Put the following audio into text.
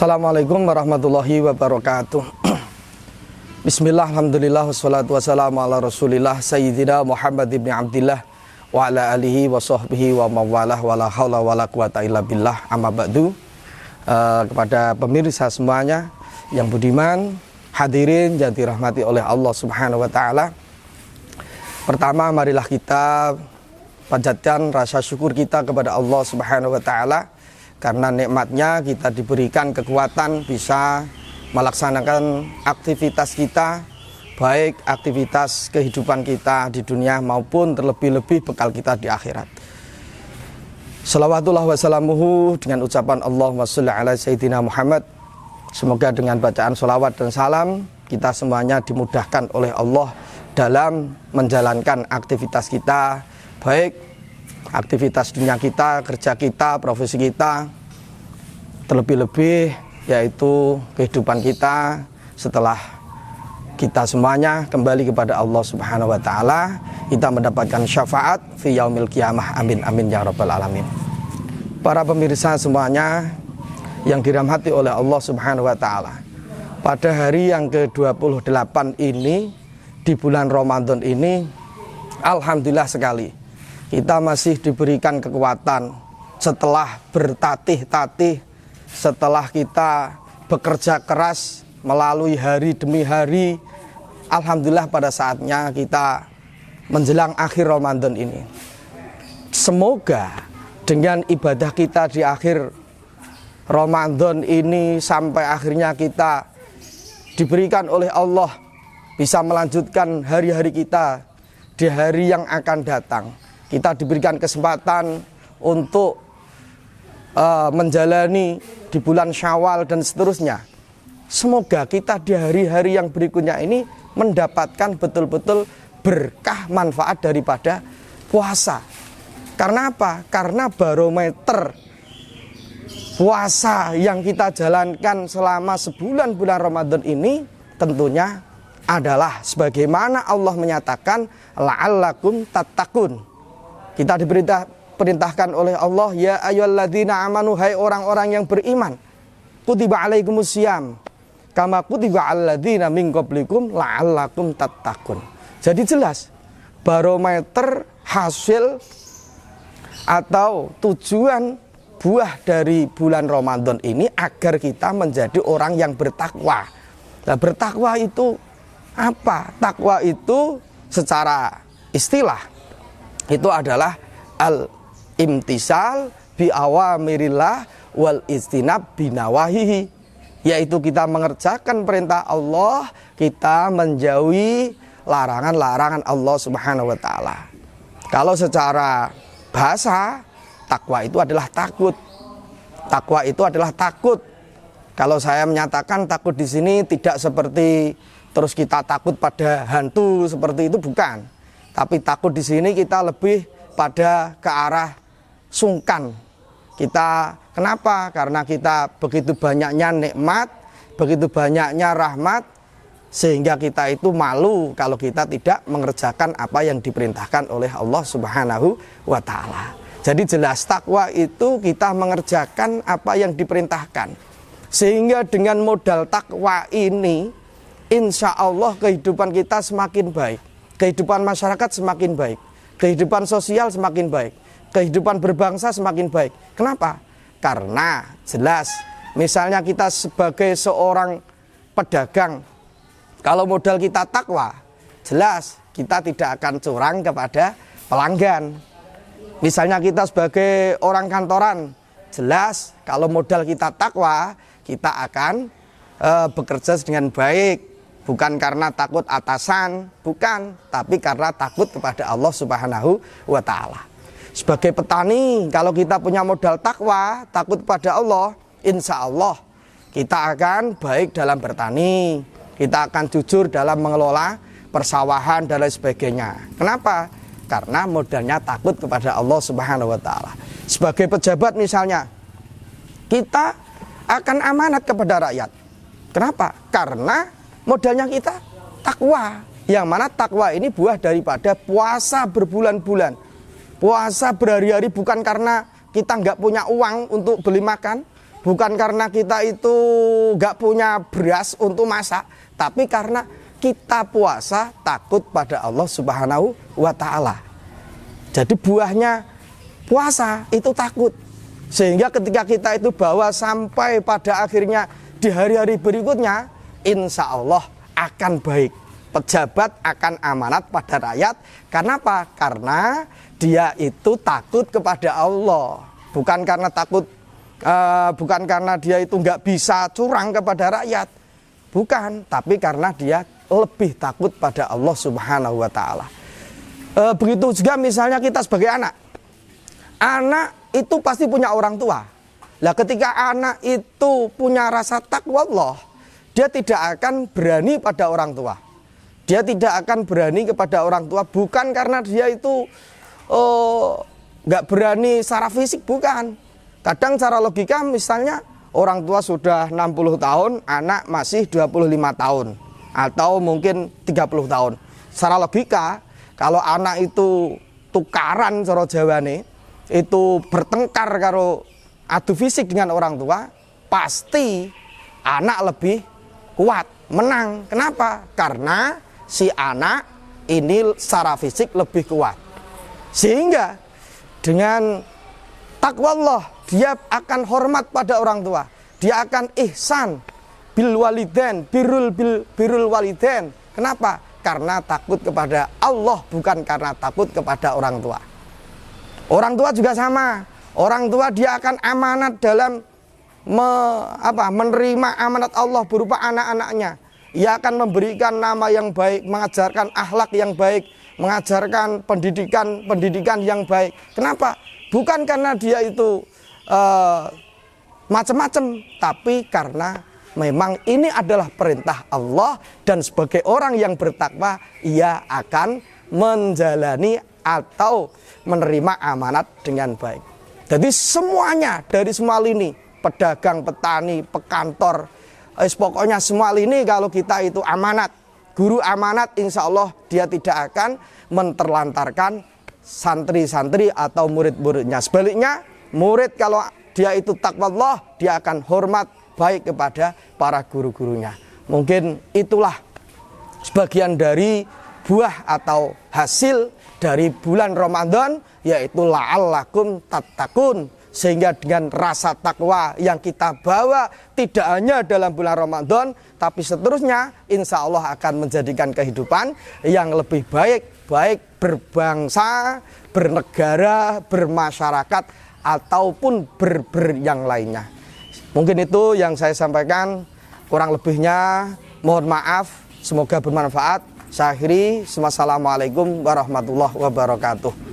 Assalamualaikum warahmatullahi wabarakatuh. Bismillah, alhamdulillah, wassalatu wassalamu ala rasulillah Sayyidina Muhammad ibn Abdillah wa ala alihi wa sahbihi wa mawalah wa la hawla wa la quwata illa billah, amma ba'du. Kepada pemirsa semuanya yang budiman, hadirin yang dirahmati oleh Allah subhanahu wa ta'ala, pertama marilah kita panjatkan rasa syukur kita kepada Allah subhanahu wa ta'ala, karena nikmatnya kita diberikan kekuatan bisa melaksanakan aktivitas kita, baik aktivitas kehidupan kita di dunia maupun terlebih-lebih bekal kita di akhirat. Salawatullah wassalamuhu, dengan ucapan Allahumma sholli ala Sayyidina Muhammad. Semoga dengan bacaan sholawat dan salam kita semuanya dimudahkan oleh Allah dalam menjalankan aktivitas kita, baik aktivitas dunia kita, kerja kita, profesi kita, terlebih-lebih yaitu kehidupan kita setelah kita semuanya kembali kepada Allah subhanahu wa ta'ala, kita mendapatkan syafaat fi yaumil qiyamah. Amin amin ya rabbal alamin. Para pemirsa semuanya yang dirahmati oleh Allah subhanahu wa ta'ala, pada hari yang ke-28 ini, di bulan Ramadan ini, alhamdulillah sekali kita masih diberikan kekuatan setelah bertatih-tatih, setelah kita bekerja keras melalui hari demi hari. Alhamdulillah pada saatnya kita menjelang akhir Ramadan ini. Semoga dengan ibadah kita di akhir Ramadan ini sampai akhirnya kita diberikan oleh Allah bisa melanjutkan hari-hari kita di hari yang akan datang. Kita diberikan kesempatan untuk menjalani di bulan Syawal dan seterusnya. Semoga kita di hari-hari yang berikutnya ini mendapatkan betul-betul berkah manfaat daripada puasa. Karena apa? Karena barometer puasa yang kita jalankan selama sebulan bulan Ramadan ini tentunya adalah sebagaimana Allah menyatakan la'allakum tattaqun. Kita diperintahkan oleh Allah, ya ayyuhalladzina amanu, hai orang-orang yang beriman, kutiba alaikumusiyam kama kutiba alladzina min qablikum la'allakum tattaqun. Jadi jelas barometer hasil atau tujuan buah dari bulan Ramadan ini agar kita menjadi orang yang bertakwa. Nah, bertakwa itu apa? Takwa itu secara istilah itu adalah al-imtisal bi awamirillah wal istinab binawahihi, yaitu kita mengerjakan perintah Allah, kita menjauhi larangan-larangan Allah subhanahu wa ta'ala. Kalau secara bahasa, takwa itu adalah takut. Takwa itu adalah takut. Kalau saya menyatakan takut di sini tidak seperti terus kita takut pada hantu seperti itu, bukan. Tapi takut di sini kita lebih pada ke arah sungkan. Kita kenapa? Karena kita begitu banyaknya nikmat, begitu banyaknya rahmat, sehingga kita itu malu kalau kita tidak mengerjakan apa yang diperintahkan oleh Allah subhanahu wa ta'ala. Jadi jelas takwa itu kita mengerjakan apa yang diperintahkan. Sehingga dengan modal takwa ini, insya Allah kehidupan kita semakin baik. Kehidupan masyarakat semakin baik, kehidupan sosial semakin baik, kehidupan berbangsa semakin baik. Kenapa? Karena jelas, misalnya kita sebagai seorang pedagang, kalau modal kita takwa, jelas kita tidak akan curang kepada pelanggan. Misalnya kita sebagai orang kantoran, jelas kalau modal kita takwa, kita akan bekerja dengan baik. Bukan karena takut atasan, bukan, tapi karena takut kepada Allah subhanahu wa ta'ala. Sebagai petani, kalau kita punya modal takwa, takut kepada Allah, insya Allah kita akan baik dalam bertani, kita akan jujur dalam mengelola persawahan dan lain sebagainya. Kenapa? Karena modalnya takut kepada Allah subhanahu wa ta'ala. Sebagai pejabat misalnya, kita akan amanat kepada rakyat. Kenapa? Karena modalnya kita takwa, yang mana takwa ini buah daripada puasa berbulan-bulan, puasa berhari-hari, bukan karena kita nggak punya uang untuk beli makan, bukan karena kita itu nggak punya beras untuk masak, tapi karena kita puasa takut pada Allah Subhanahu wa Ta'ala. Jadi buahnya puasa itu takut, sehingga ketika kita itu bawa sampai pada akhirnya di hari-hari berikutnya, insya Allah akan baik. Pejabat akan amanat pada rakyat. Kenapa? Karena dia itu takut kepada Allah, bukan karena takut, bukan karena dia itu nggak bisa curang kepada rakyat, bukan, tapi karena dia lebih takut pada Allah Subhanahu wa Ta'ala. Begitu juga misalnya kita sebagai anak itu pasti punya orang tua. Nah, ketika anak itu punya rasa takwa Allah, dia tidak akan berani pada orang tua. Dia tidak akan berani kepada orang tua, bukan karena dia itu nggak berani secara fisik, bukan. Kadang secara logika misalnya orang tua sudah 60 tahun, anak masih 25 tahun. Atau mungkin 30 tahun. Secara logika, kalau anak itu tukaran cara Jawane, itu bertengkar karo adu fisik dengan orang tua, pasti anak lebih kuat, menang. Kenapa? Karena si anak ini secara fisik lebih kuat. Sehingga dengan takwa Allah, dia akan hormat pada orang tua. Dia akan ihsan bil walidain, birrul walidain. Kenapa? Karena takut kepada Allah, bukan karena takut kepada orang tua. Orang tua juga sama. Orang tua dia akan amanat dalam menerima amanat Allah berupa anak-anaknya. Ia akan memberikan nama yang baik, mengajarkan akhlak yang baik, mengajarkan pendidikan yang baik. Kenapa? Bukan karena dia itu macam-macam, tapi karena memang ini adalah perintah Allah, dan sebagai orang yang bertakwa, ia akan menjalani atau menerima amanat dengan baik. Jadi semuanya, dari semua lini, pedagang, petani, pekantor, pokoknya semua lini, kalau kita itu amanat, guru amanat, insya Allah dia tidak akan menterlantarkan santri-santri atau murid-muridnya. Sebaliknya, murid kalau dia itu takwa Allah, dia akan hormat baik kepada para guru-gurunya. Mungkin itulah sebagian dari buah atau hasil dari bulan Ramadan, yaitu la'allakum tattaqun. Sehingga dengan rasa takwa yang kita bawa tidak hanya dalam bulan Ramadan, tapi seterusnya insya Allah akan menjadikan kehidupan yang lebih baik, baik berbangsa, bernegara, bermasyarakat, ataupun yang lainnya. Mungkin itu yang saya sampaikan, kurang lebihnya mohon maaf, semoga bermanfaat. Saya akhiri, wassalamualaikum warahmatullahi wabarakatuh.